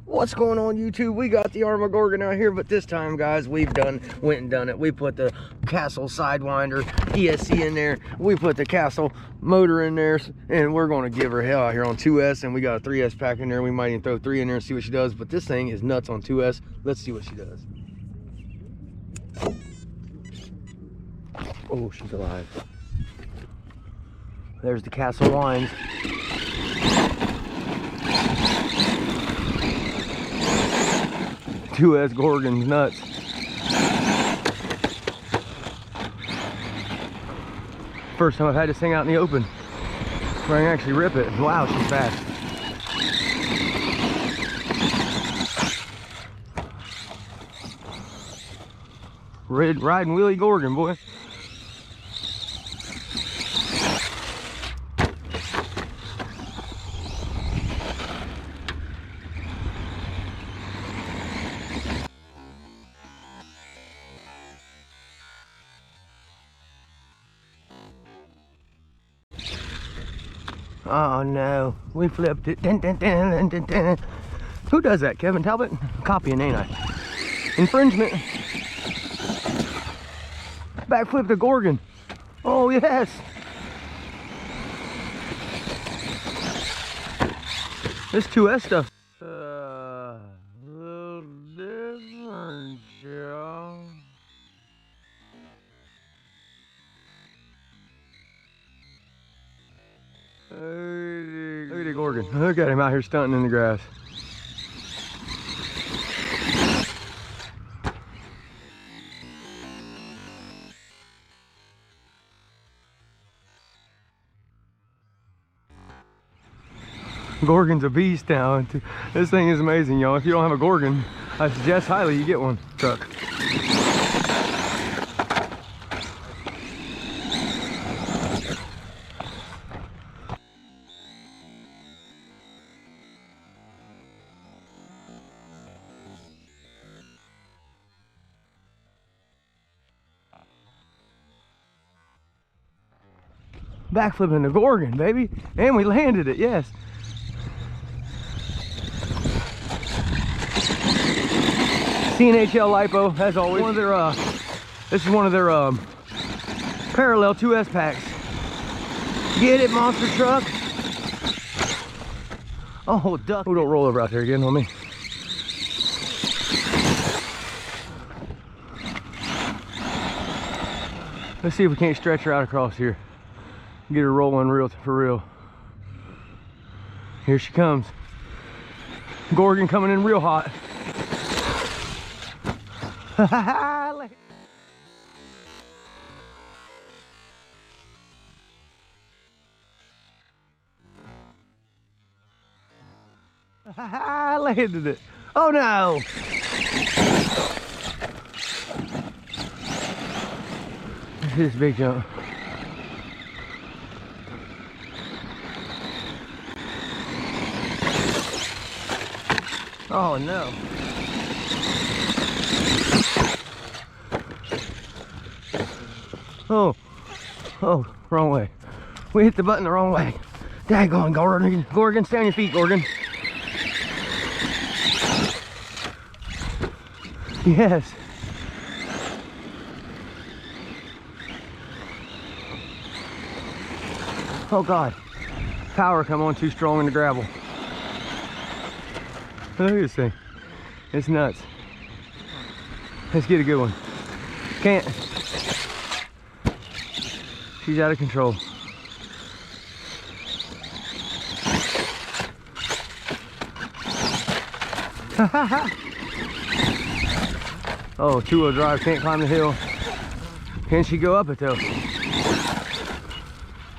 What's going on, YouTube? We got the ARRMA Gorgon out here, but this time, guys, went and done it. We put the Castle sidewinder ESC in there. We put the Castle motor in there, and we're going to give her hell out here on 2S, and we got a 3S pack in there. We might even throw 3 in there and see what she does, but this thing is nuts on 2S. Let's see what she does. Oh, she's alive. There's the Castle lines. $2S Gorgon's nuts. First time I've had this thing out in the open where I can actually rip it. Wow, she's fast. Riding wheelie Gorgon, boy. Oh no, we flipped it. Dun, dun, dun, dun, dun. Who does that, Kevin Talbot? Copying, ain't I? Infringement. Backflip the Gorgon. Oh yes. This 2S stuff. Little different, Joe. Look at the Gorgon. Look at him out here stunting in the grass. Gorgon's a beast now. This thing is amazing, y'all. If you don't have a Gorgon, I suggest highly you get one. Truck. Backflipping the Gorgon, baby, and we landed it. Yes. CNHL lipo, as always. One of their, this is one of their parallel 2S packs. Get it, monster truck. Oh, duck. Oh, don't roll over out there again on me. Let's see if we can't stretch her out across here. Get her rolling real for real. Here she comes. Gorgon coming in real hot. I landed it. Oh no! This is a big jump. Oh no. Oh, wrong way. We hit the button the wrong way. Daggone, Gorgon. Gorgon, stay on your feet, Gorgon. Yes. Oh God. Power come on too strong in the gravel. Look at this thing. It's nuts. Let's get a good one. Can't. She's out of control. Oh, 2-wheel drive, can't climb the hill. Can she go up it though?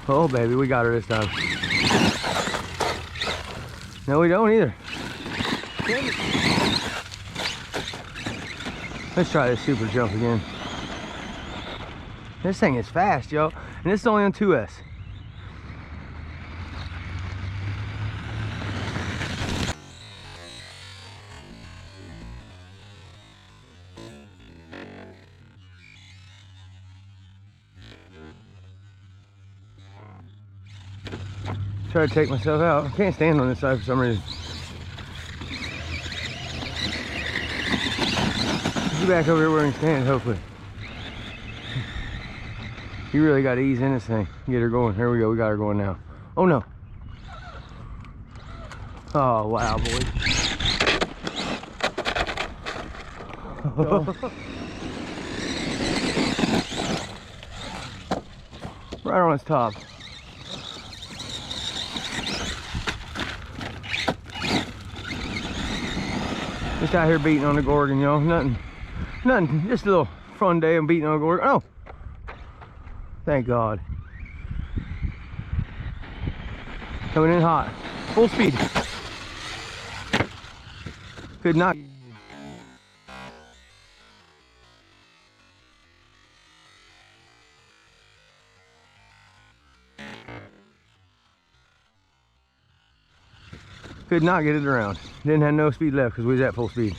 Oh baby, we got her this time. No, we don't either. Let's try this super jump again. This thing is fast, yo. And this is only on 2S. Try to take myself out. I can't stand on this side for some reason. you back over here where you can stand, hopefully. You really got to ease in this thing. Get her going. Here we go. We got her going now. Oh no. Oh wow, boys. Right on its top. Just out here beating on the Gorgon, you know, nothing, just a little fun day of beating on the Gorgon. Oh, thank God. Coming in hot, full speed. Could not. Could not get it around. Didn't have no speed left because we was at full speed.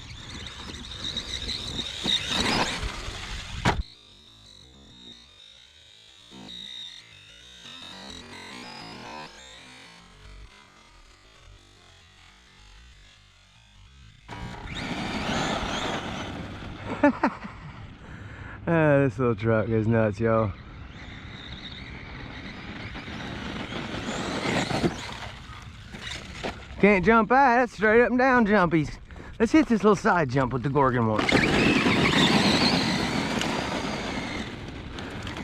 This little truck is nuts, y'all. Can't jump out, that's straight up and down jumpies. Let's hit this little side jump with the Gorgon one.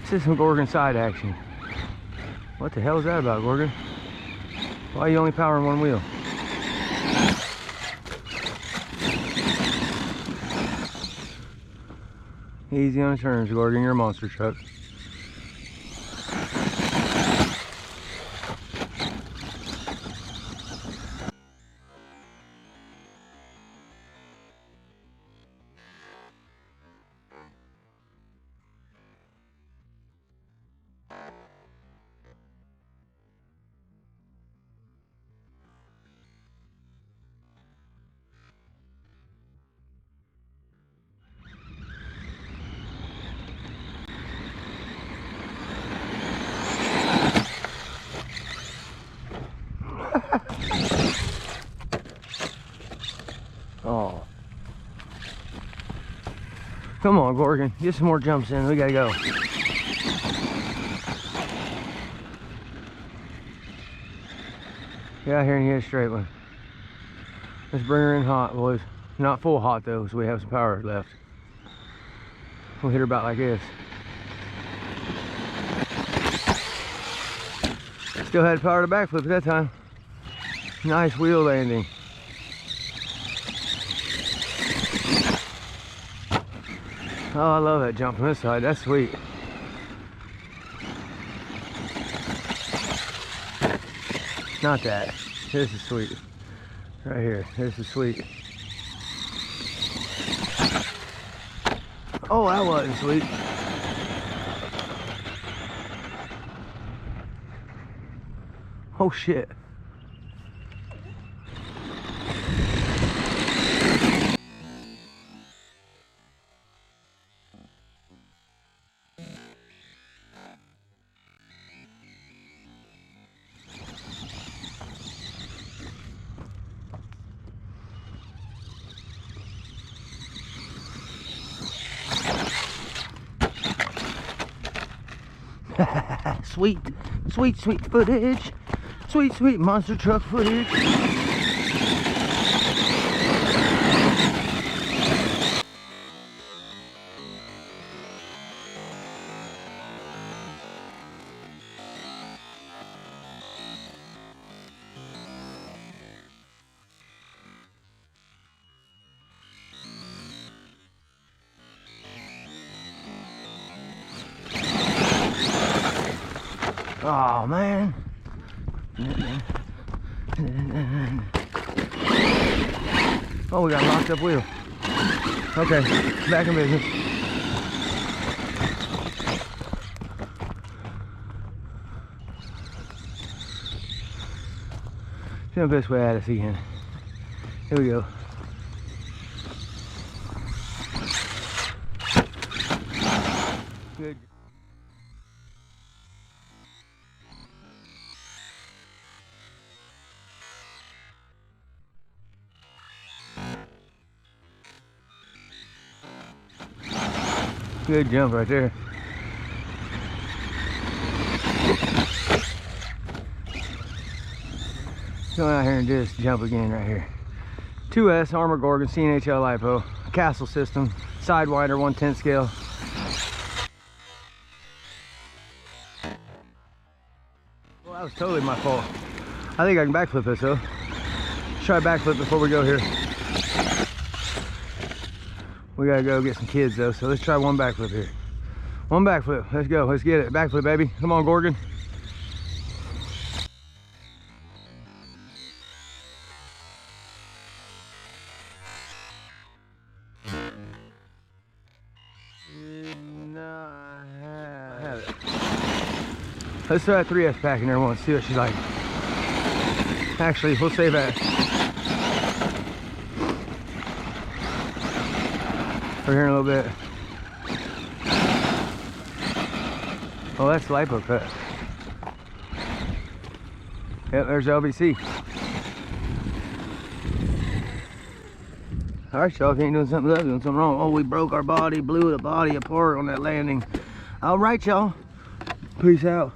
This is some Gorgon side action. What the hell is that about, Gorgon? Why are you only powering one wheel? Easy on the turns, Gorgon, you're a monster truck. Oh. Come on, Gorgon. Get some more jumps in. We gotta go. Get out here and hit a straight one. Let's bring her in hot, boys. Not full hot though, so we have some power left. We'll hit her about like this. Still had power to backflip at that time. Nice wheel landing. Oh, I love that jump from this side. That's sweet. Not that. This is sweet. Right here. This is sweet. Oh, that wasn't sweet. Oh, shit. Sweet, sweet, sweet footage. Sweet, sweet monster truck footage. Oh man. Oh, we got a locked up wheel. Okay, back in business. See the best way at us again. Here we go. Good. Good jump right there. Go out here and do this jump again right here. 2S ARRMA GORGON CNHL lipo, Castle system, sidewinder, 1/10 scale. Well, that was totally my fault. I think I can backflip this though. Let's try backflip before we go here. We gotta go get some kids though, so let's try one backflip here. One backflip, let's go, let's get it. Backflip, baby, come on, Gorgon. Let's throw that 3S pack in there once, see what she's like. Actually, we'll save that for here in a little bit. Oh, that's lipo cut. Yep, there's LBC. All right, y'all, if you ain't doing something up, doing something wrong. Oh, we broke our body, blew the body apart on that landing. All right, y'all. Peace out.